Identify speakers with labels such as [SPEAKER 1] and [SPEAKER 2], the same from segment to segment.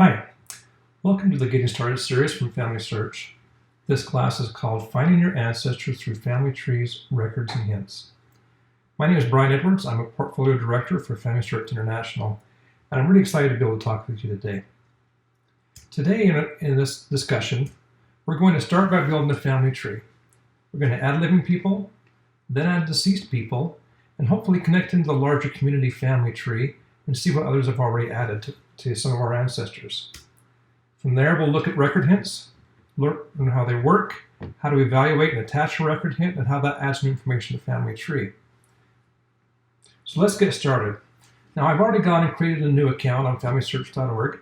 [SPEAKER 1] Hi, welcome to the Getting Started series from FamilySearch. This class is called Finding Your Ancestors Through Family Trees, Records, and Hints. My name is Brian Edwards. I'm a Portfolio Director for FamilySearch International, and I'm really excited to be able to talk with you today. Today in this discussion, we're going to start by building a family tree. We're going to add living people, then add deceased people, and hopefully connect into the larger community family tree and see what others have already added to some of our ancestors. From there, we'll look at record hints, learn how they work, how to evaluate and attach a record hint, and how that adds new information to the family tree. So let's get started. Now, I've already gone and created a new account on FamilySearch.org.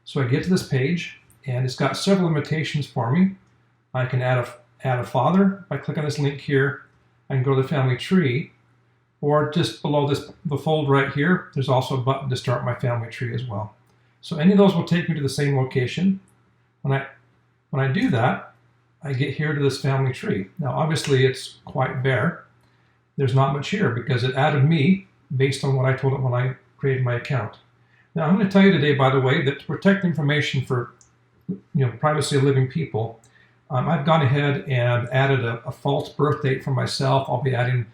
[SPEAKER 1] So I get to this page, and it's got several limitations for me. I can add a father by clicking this link here. I can go to the family tree, or just below the fold right here, there's also a button to start my family tree as well. So any of those will take me to the same location. When I do that, I get here to this family tree. Now obviously it's quite bare. There's not much here because it added me based on what I told it when I created my account. Now I'm going to tell you today, by the way, that to protect information for privacy of living people, I've gone ahead and added a false birth date for myself. I'll be adding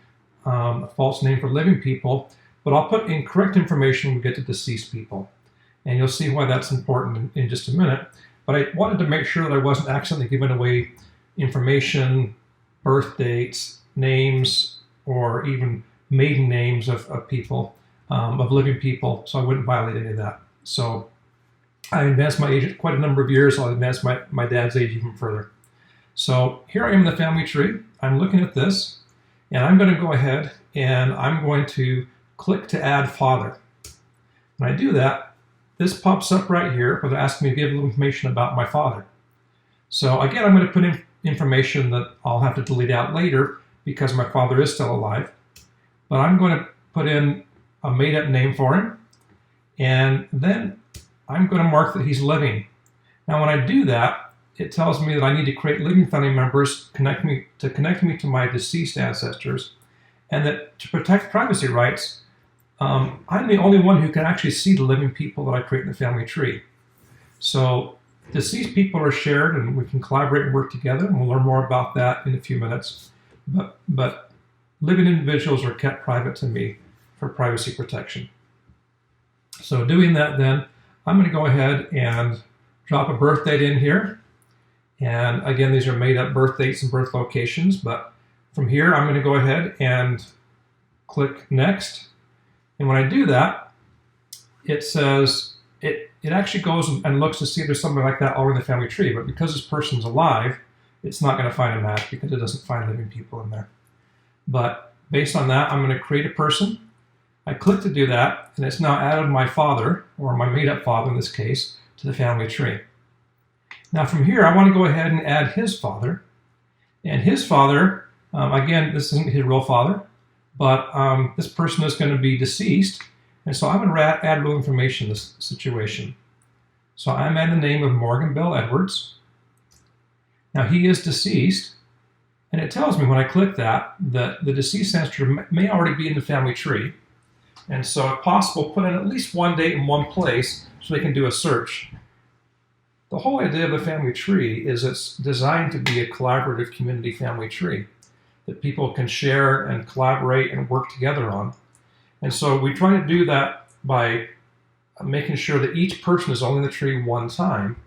[SPEAKER 1] a false name for living people, but I'll put incorrect information when we get to deceased people. And you'll see why that's important in just a minute. But I wanted to make sure that I wasn't accidentally giving away information, birth dates, names, or even maiden names of people, of living people, so I wouldn't violate any of that. So I advanced my age quite a number of years. I'll advance my dad's age even further. So here I am in the family tree. I'm looking at this. And I'm going to go ahead and I'm going to click to add father. When I do that, this pops up right here where they're asking me to give a little information about my father. So again, I'm going to put in information that I'll have to delete out later because my father is still alive. But I'm going to put in a made-up name for him. And then I'm going to mark that he's living. Now when I do that, it tells me that I need to create living family members to connect me to my deceased ancestors, and that to protect privacy rights, I'm the only one who can actually see the living people that I create in the family tree. So deceased people are shared and we can collaborate and work together, and we'll learn more about that in a few minutes. But living individuals are kept private to me for privacy protection. So doing that then, I'm going to go ahead and drop a birth date in here. And again, these are made up birth dates and birth locations, but from here, I'm going to go ahead and click next. And when I do that, it says, it actually goes and looks to see if there's something like that already in the family tree, but because this person's alive, it's not going to find a match because it doesn't find living people in there. But based on that, I'm going to create a person. I click to do that, and it's now added my father, or my made up father in this case, to the family tree. Now from here, I want to go ahead and add his father. And his father, again, this isn't his real father, but this person is going to be deceased. And so I'm going to add real information in this situation. So I'm adding the name of Morgan Bell Edwards. Now he is deceased. And it tells me when I click that the deceased ancestor may already be in the family tree. And so if possible, put in at least one date in one place so they can do a search. The whole idea of the family tree is it's designed to be a collaborative community family tree that people can share and collaborate and work together on. And so we try to do that by making sure that each person is only in the tree one time.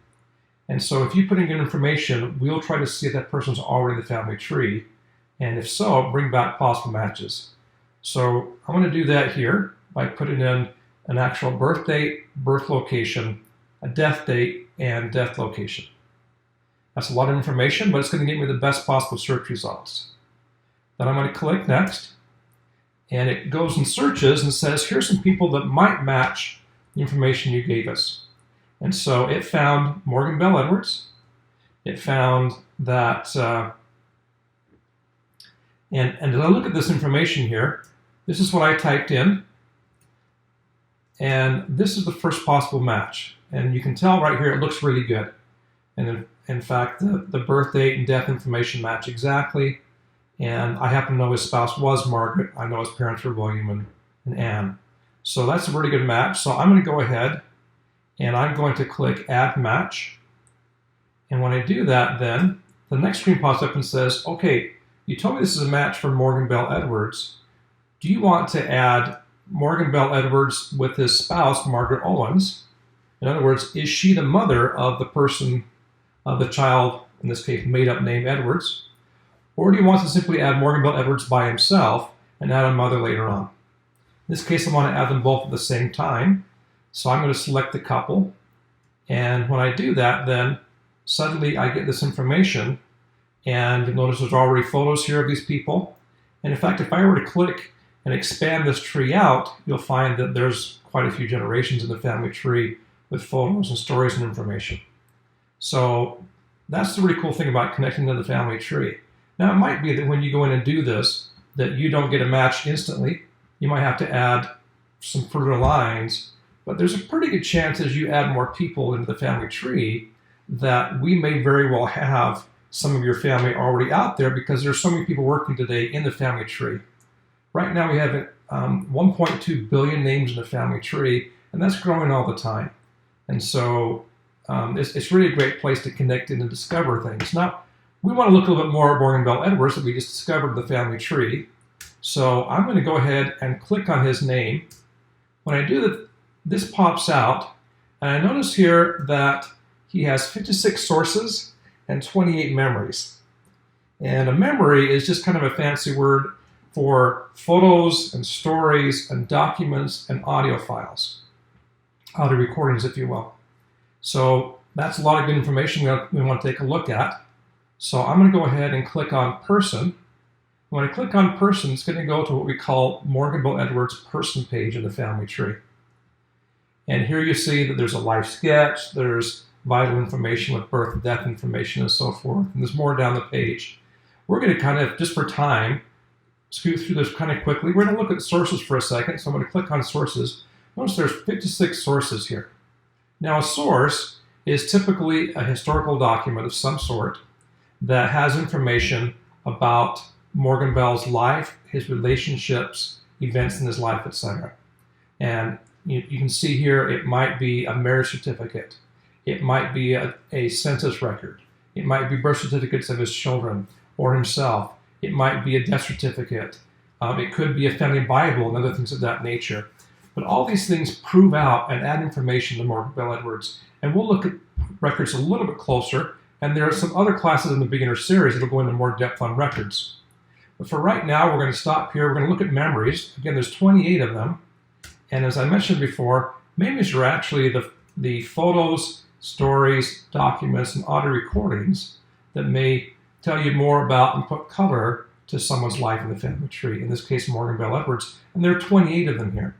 [SPEAKER 1] And so if you put in good information, we'll try to see if that person's already in the family tree. And if so, bring back possible matches. So I'm going to do that here by putting in an actual birth date, birth location, a death date, and death location. That's a lot of information, but it's going to get me the best possible search results. Then I'm going to click next, and it goes and searches and says, here's some people that might match the information you gave us. And so it found Morgan Bell Edwards. It found that, and as I look at this information here, this is what I typed in, and this is the first possible match. And you can tell right here it looks really good. And in fact, the birth date and death information match exactly. And I happen to know his spouse was Margaret. I know his parents were William and Anne. So that's a really good match. So I'm going to go ahead and I'm going to click Add Match. And when I do that, then the next screen pops up and says, okay, you told me this is a match for Morgan Bell Edwards. Do you want to add Morgan Bell Edwards with his spouse, Margaret Owens? In other words, is she the mother of the person, of the child, in this case, made-up name Edwards? Or do you want to simply add Morgan Bell Edwards by himself and add a mother later on? In this case, I want to add them both at the same time. So I'm going to select the couple. And when I do that, then suddenly I get this information. And you'll notice there's already photos here of these people. And in fact, if I were to click and expand this tree out, you'll find that there's quite a few generations in the family tree with photos and stories and information. So that's the really cool thing about connecting to the family tree. Now, it might be that when you go in and do this, that you don't get a match instantly. You might have to add some further lines, but there's a pretty good chance as you add more people into the family tree that we may very well have some of your family already out there because there's so many people working today in the family tree. Right now we have 1.2 billion names in the family tree, and that's growing all the time. And so it's really a great place to connect in and discover things. Now, we want to look a little bit more at Morgan Bell Edwards that we just discovered in the family tree. So I'm going to go ahead and click on his name. When I do that, this pops out, and I notice here that he has 56 sources and 28 memories. And a memory is just kind of a fancy word for photos and stories and documents and audio files, audio recordings, if you will. So that's a lot of good information we want to take a look at. So I'm going to go ahead and click on Person. When I click on Person, it's going to go to what we call Morgan Bell Edwards Person page in the family tree. And here you see that there's a life sketch, there's vital information with birth and death information and so forth, and there's more down the page. We're going to kind of, just for time, scoot through this kind of quickly. We're going to look at sources for a second, so I'm going to click on Sources. Notice there's 56 sources here. Now, a source is typically a historical document of some sort that has information about Morgan Bell's life, his relationships, events in his life, etc. And you can see here it might be a marriage certificate. It might be a census record. It might be birth certificates of his children or himself. It might be a death certificate. It could be a family Bible and other things of that nature. But all these things prove out and add information to Morgan Bell Edwards. And we'll look at records a little bit closer. And there are some other classes in the beginner series that will go into more depth on records. But for right now, we're going to stop here. We're going to look at memories. Again, there's 28 of them. And as I mentioned before, memories are actually the photos, stories, documents, and audio recordings that may tell you more about and put color to someone's life in the family tree. In this case, Morgan Bell Edwards. And there are 28 of them here.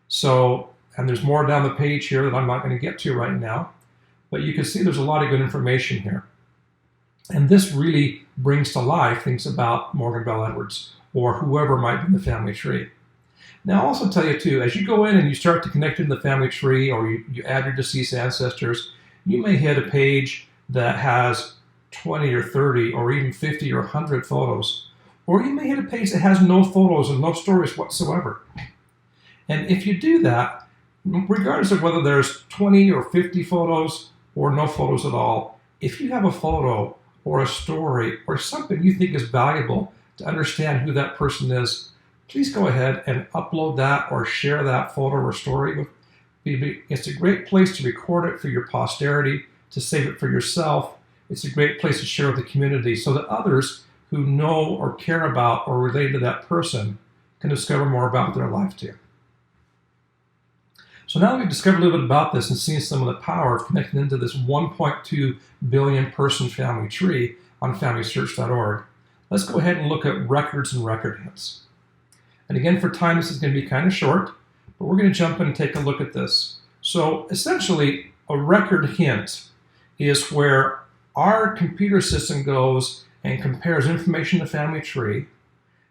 [SPEAKER 1] So, and there's more down the page here that I'm not going to get to right now. But you can see there's a lot of good information here. And this really brings to life things about Morgan Bell Edwards or whoever might be in the family tree. Now, I'll also tell you, too, as you go in and you start to connect into the family tree or you add your deceased ancestors, you may hit a page that has 20 or 30 or even 50 or 100 photos. Or you may hit a page that has no photos and no stories whatsoever. And if you do that, regardless of whether there's 20 or 50 photos or no photos at all, if you have a photo or a story or something you think is valuable to understand who that person is, please go ahead and upload that or share that photo or story with me. It's a great place to record it for your posterity, to save it for yourself. It's a great place to share with the community so that others who know or care about or relate to that person can discover more about their life too. So now that we've discovered a little bit about this and seen some of the power of connecting into this 1.2 billion person family tree on FamilySearch.org, let's go ahead and look at records and record hints. And again, for time, this is going to be kind of short, but we're going to jump in and take a look at this. So essentially, a record hint is where our computer system goes and compares information in the family tree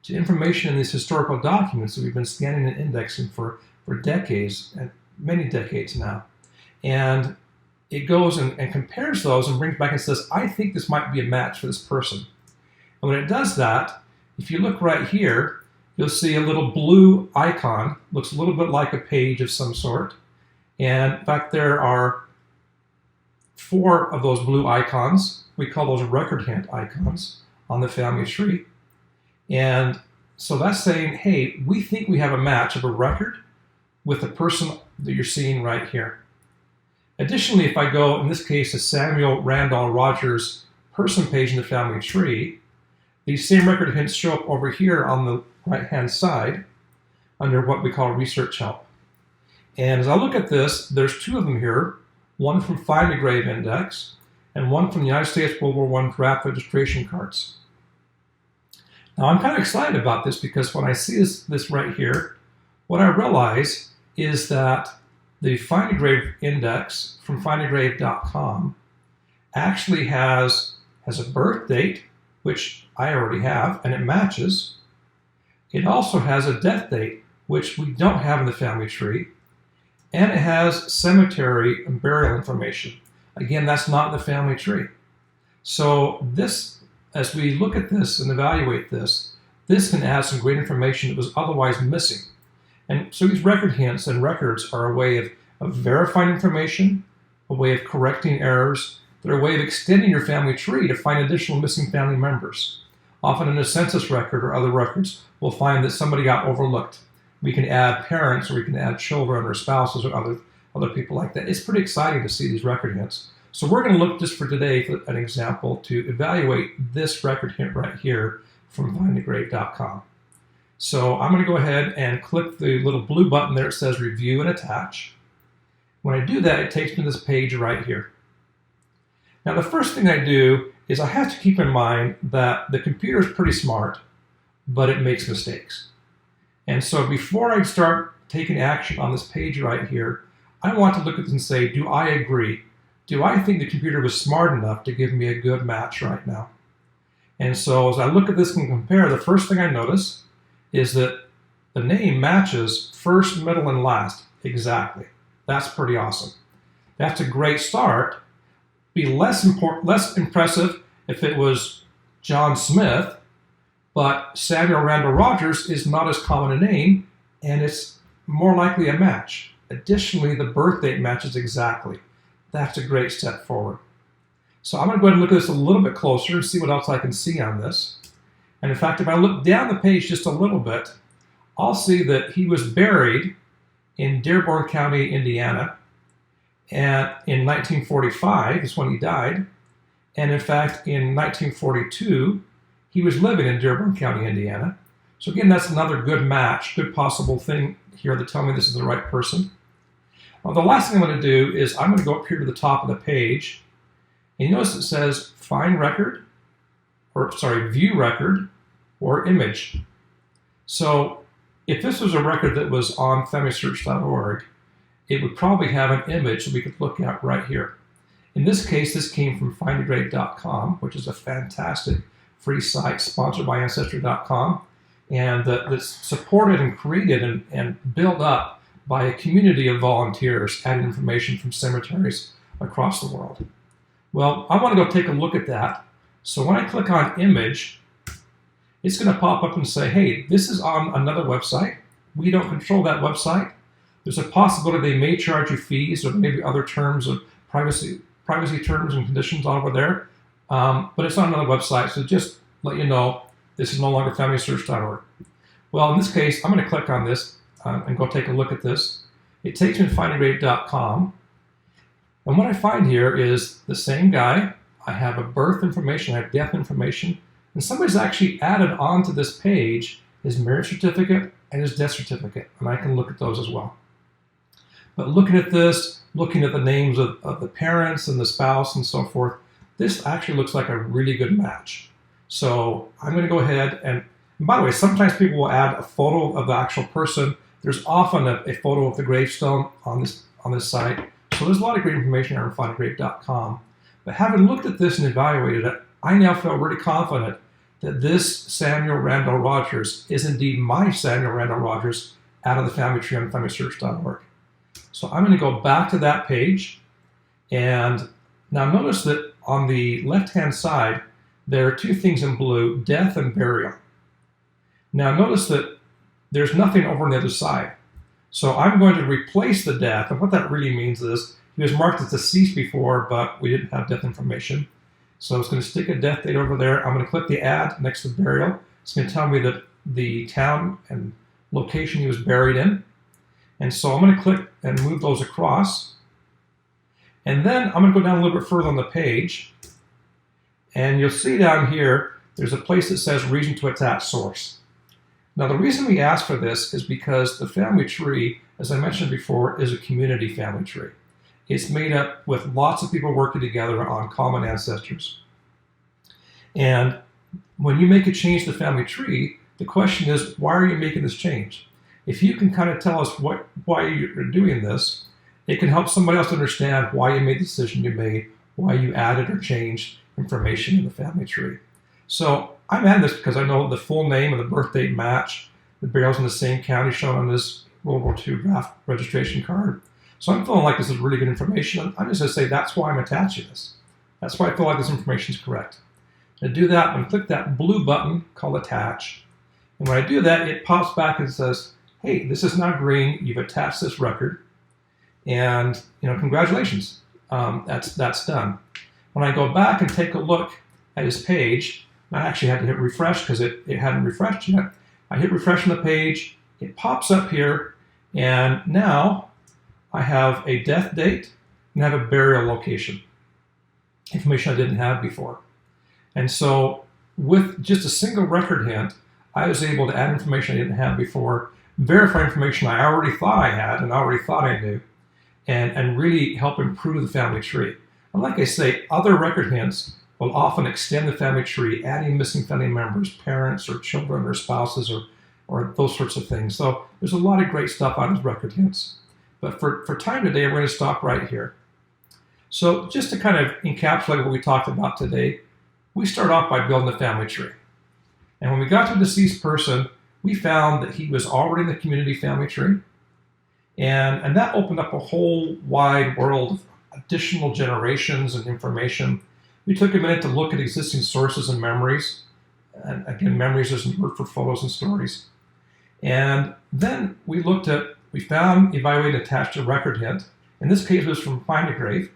[SPEAKER 1] to information in these historical documents that we've been scanning and indexing for decades, and many decades now. And it goes and compares those and brings back and says, I think this might be a match for this person. And when it does that, if you look right here, you'll see a little blue icon, looks a little bit like a page of some sort. And in fact, there are 4 of those blue icons. We call those record hint icons on the family tree. And so that's saying, hey, we think we have a match of a record with the person that you're seeing right here. Additionally, if I go, in this case, to Samuel Randall Rogers' person page in the family tree, these same record hints show up over here on the right-hand side under what we call research help. And as I look at this, there's 2 of them here, one from Find a Grave Index and one from the United States World War I draft registration cards. Now, I'm kind of excited about this because when I see this right here, what I realize is that the Find a Grave Index from findagrave.com actually has a birth date, which I already have, and it matches. It also has a death date, which we don't have in the family tree, and it has cemetery and burial information. Again, that's not in the family tree. So this, as we look at this and evaluate this, this can add some great information that was otherwise missing. And so these record hints and records are a way of verifying information, a way of correcting errors. They're a way of extending your family tree to find additional missing family members. Often in a census record or other records, we'll find that somebody got overlooked. We can add parents, or we can add children or spouses or other people like that. It's pretty exciting to see these record hints. So we're going to look just for today for an example to evaluate this record hint right here from findagrave.com. So I'm going to go ahead and click the little blue button there. It says Review and Attach. When I do that, it takes me to this page right here. Now, the first thing I do is I have to keep in mind that the computer is pretty smart, but it makes mistakes. And so before I start taking action on this page right here, I want to look at this and say, do I agree? Do I think the computer was smart enough to give me a good match right now? And so as I look at this and compare, the first thing I notice is that the name matches first, middle, and last exactly. That's pretty awesome. That's a great start. Be less impressive if it was John Smith, but Samuel Randall Rogers is not as common a name, and it's more likely a match. Additionally, the birth date matches exactly. That's a great step forward. So I'm going to go ahead and look at this a little bit closer and see what else I can see on this. And in fact, if I look down the page just a little bit, I'll see that he was buried in Dearborn County, Indiana, and in 1945 is when he died. And in fact, in 1942, he was living in Dearborn County, Indiana. So again, that's another good match, good possible thing here to tell me this is the right person. Well, the last thing I'm going to do is I'm going to go up here to the top of the page, and you notice it says Find Record, View Record, or Image. So if this was a record that was on FamilySearch.org, it would probably have an image that we could look at right here. In this case, this came from findagrave.com, which is a fantastic free site sponsored by Ancestry.com, and that's supported and created and built up by a community of volunteers adding information from cemeteries across the world. Well, I want to go take a look at that. So when I click on Image, it's going to pop up and say, hey, this is on another website. We don't control that website. There's a possibility they may charge you fees or maybe other terms of privacy terms and conditions over there. But it's on another website, so just let you know this is no longer FamilySearch.org. Well, in this case, I'm going to click on this and go take a look at this. It takes me to findagrave.com. And what I find here is the same guy. I have a birth information, I have death information, and somebody's actually added onto this page his marriage certificate and his death certificate, and I can look at those as well. But looking at this, looking at the names of the parents and the spouse and so forth, this actually looks like a really good match. So I'm going to go ahead and by the way, sometimes people will add a photo of the actual person. There's often a photo of the gravestone on this site. So there's a lot of great information here on findagrave.com. But having looked at this and evaluated it, I now feel really confident that this Samuel Randall Rogers is indeed my Samuel Randall Rogers out of the family tree on FamilySearch.org. So I'm going to go back to that page, and now notice that on the left-hand side, there are 2 things in blue, death and burial. Now notice that there's nothing over on the other side. So I'm going to replace the death, and what that really means is he was marked as deceased before, but we didn't have death information. So it's going to stick a death date over there. I'm going to click the add next to burial. It's going to tell me that the town and location he was buried in. And so I'm going to click and move those across. And then I'm going to go down a little bit further on the page. And you'll see down here, there's a place that says reason to attach source. Now the reason we ask for this is because the family tree, as I mentioned before, is a community family tree. It's made up with lots of people working together on common ancestors. And when you make a change to the family tree, the question is, why are you making this change? If you can kind of tell us why you're doing this, it can help somebody else understand why you made the decision you made, why you added or changed information in the family tree. So I'm adding this because I know the full name and the birth date match. The burial's in the same county shown on this World War II draft registration card. So I'm feeling like this is really good information. I'm just going to say that's why I'm attaching this. That's why I feel like this information is correct. To do that, I'm going to click that blue button called Attach. And when I do that, it pops back and says, hey, this is now green. You've attached this record. And, congratulations. That's done. When I go back and take a look at his page, I actually had to hit refresh because it hadn't refreshed yet. I hit refresh on the page. It pops up here. And now I have a death date and I have a burial location, information I didn't have before. And so with just a single record hint, I was able to add information I didn't have before, verify information I already thought I had and already thought I knew, and really help improve the family tree. And like I say, other record hints will often extend the family tree, adding missing family members, parents or children or spouses or those sorts of things. So there's a lot of great stuff on these record hints. But for time today, we're going to stop right here. So just to kind of encapsulate what we talked about today, we start off by building the family tree. And when we got to a deceased person, we found that he was already in the community family tree. And that opened up a whole wide world of additional generations and information. We took a minute to look at existing sources and memories. And again, memories is a word for photos and stories. And then we found, evaluated, attached a record hint. In this case, it was from Find a Grave.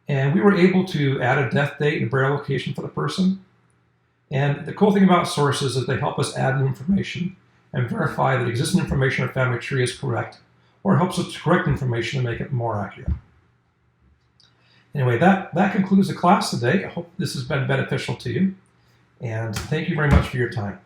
[SPEAKER 1] And we were able to add a death date and burial location for the person. And the cool thing about sources is they help us add new information and verify that existing information in our family tree is correct, or it helps us to correct information to make it more accurate. Anyway, that concludes the class today. I hope this has been beneficial to you. And thank you very much for your time.